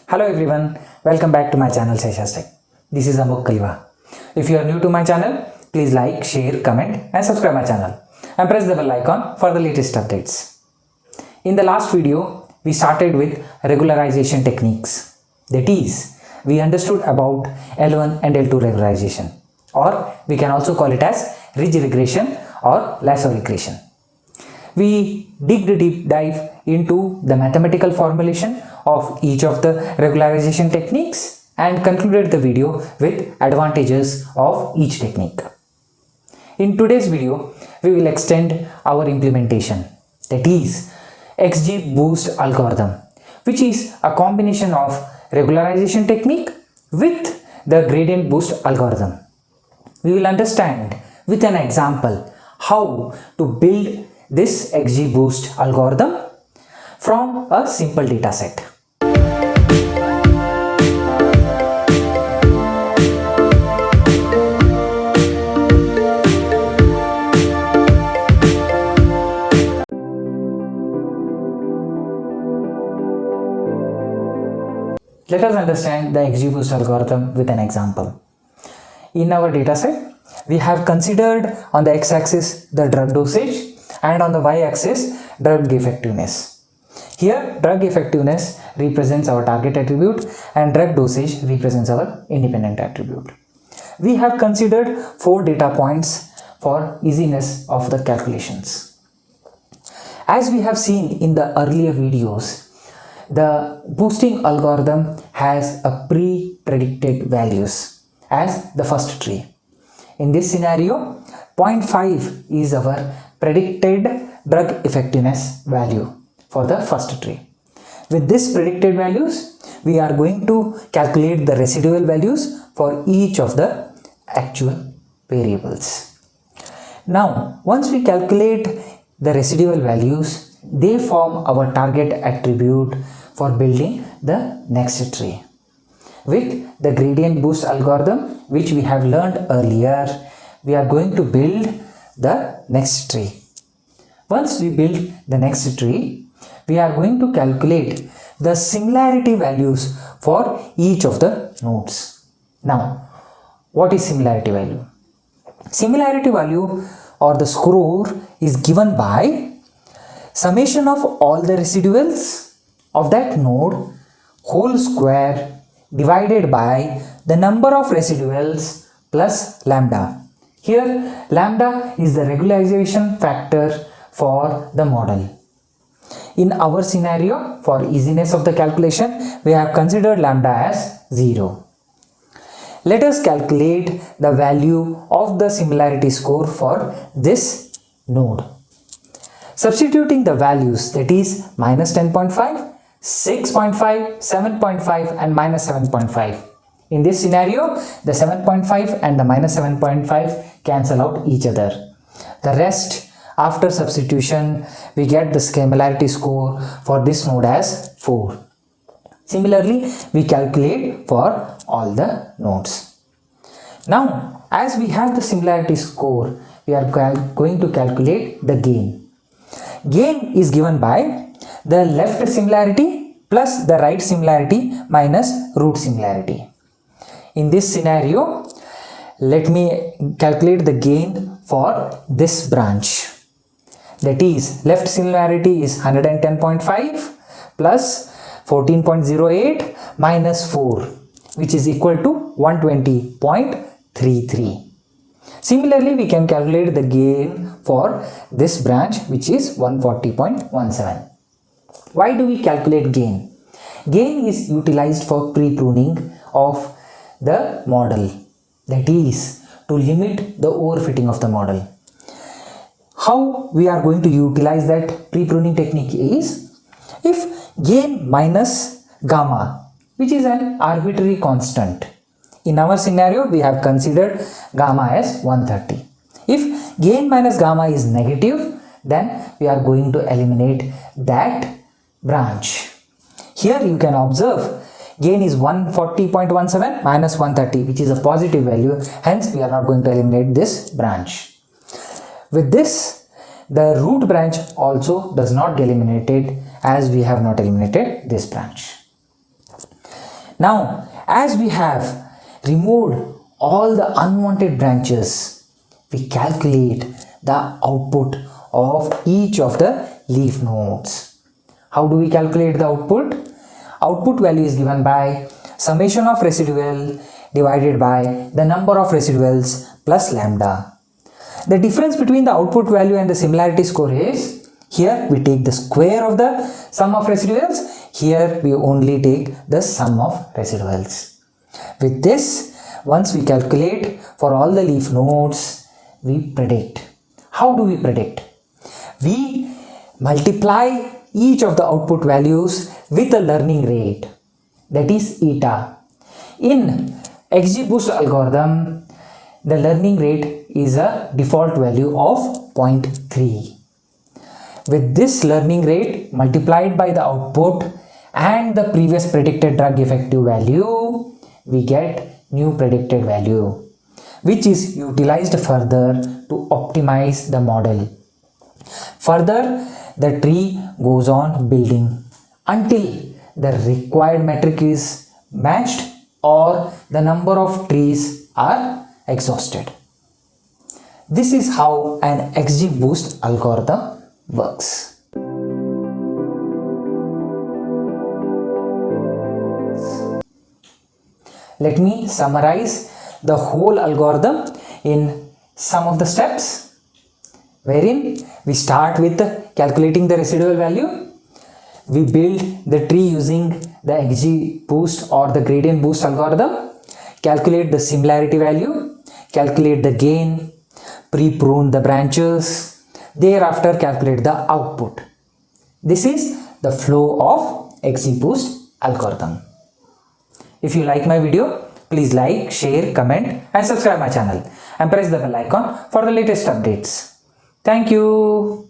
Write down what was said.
Hello everyone, welcome back to my channel Saisha Tech. This is Amok Kaliwa. If you are new to my channel, please like, share, comment and subscribe my channel and press the bell icon for the latest updates. In the last video, we started with regularization techniques. That is, we understood about L1 and L2 regularization, or we can also call it as ridge regression or lasso regression. We did a deep dive into the mathematical formulation of each of the regularization techniques and concluded the video with advantages of each technique. In today's video, we will extend our implementation, that is XGBoost algorithm, which is a combination of regularization technique with the gradient boost algorithm. We will understand with an example how to build this XGBoost algorithm from a simple data set. Let us understand the XGBoost algorithm with an example. In our dataset, we have considered on the x-axis the drug dosage and on the y-axis drug effectiveness. Here, drug effectiveness represents our target attribute and drug dosage represents our independent attribute. We have considered 4 data points for easiness of the calculations. As we have seen in the earlier videos, the boosting algorithm has a pre-predicted values as the first tree. In this scenario, 0.5 is our predicted drug effectiveness value for the first tree. With this predicted values, we are going to calculate the residual values for each of the actual variables. Now, once we calculate the residual values, they form our target attribute for building the next tree. With the gradient boost algorithm, which we have learned earlier, we are going to build the next tree. Once we build the next tree, we are going to calculate the similarity values for each of the nodes. Now, what is similarity value? Similarity value or the score is given by summation of all the residuals of that node whole square divided by the number of residuals plus lambda. Here lambda is the regularization factor for the model. In our scenario, for easiness of the calculation, we have considered lambda as 0. Let us calculate the value of the similarity score for this node. Substituting the values, that is minus 10.5, 6.5, 7.5 and minus 7.5. In this scenario, the 7.5 and the minus 7.5 cancel out each other. The rest, after substitution, we get the similarity score for this node as 4. Similarly, we calculate for all the nodes. Now, as we have the similarity score, we are going to calculate the gain. Gain is given by the left similarity plus the right similarity minus root similarity. In this scenario, let me calculate the gain for this branch. That is, left similarity is 110.5 plus 14.08 minus 4, which is equal to 120.33. Similarly, we can calculate the gain for this branch, which is 140.17. Why do we calculate gain? Gain is utilized for pre-pruning of the model, that is, to limit the overfitting of the model. How we are going to utilize that pre-pruning technique is, if gain minus gamma, which is an arbitrary constant. In our scenario, we have considered gamma as 130. If gain minus gamma is negative, then we are going to eliminate that branch. Here you can observe gain is 140.17 minus 130, which is a positive value. Hence, we are not going to eliminate this branch. With this, the root branch also does not get eliminated as we have not eliminated this branch. Now, as we have removed all the unwanted branches, we calculate the output of each of the leaf nodes. How do we calculate the output? Output value is given by summation of residual divided by the number of residuals plus lambda. The difference between the output value and the similarity score is, here we take the square of the sum of residuals, here we only take the sum of residuals. With this, once we calculate for all the leaf nodes, we predict. How do we predict? We multiply each of the output values with a learning rate, that is eta. In XGBoost algorithm, the learning rate is a default value of 0.3. With this learning rate multiplied by the output and the previous predicted drug effective value, we get new predicted value, which is utilized further to optimize the model. Further, the tree goes on building until the required metric is matched or the number of trees are exhausted. This is how an XGBoost algorithm works. Let me summarize the whole algorithm in some of the steps, wherein we start with calculating the residual value. We build the tree using the XGBoost or the gradient boost algorithm, calculate the similarity value, calculate the gain, pre-prune the branches, thereafter calculate the output. This is the flow of XGBoost algorithm. If you like my video, please like, share, comment and subscribe my channel and press the bell icon for the latest updates. Thank you.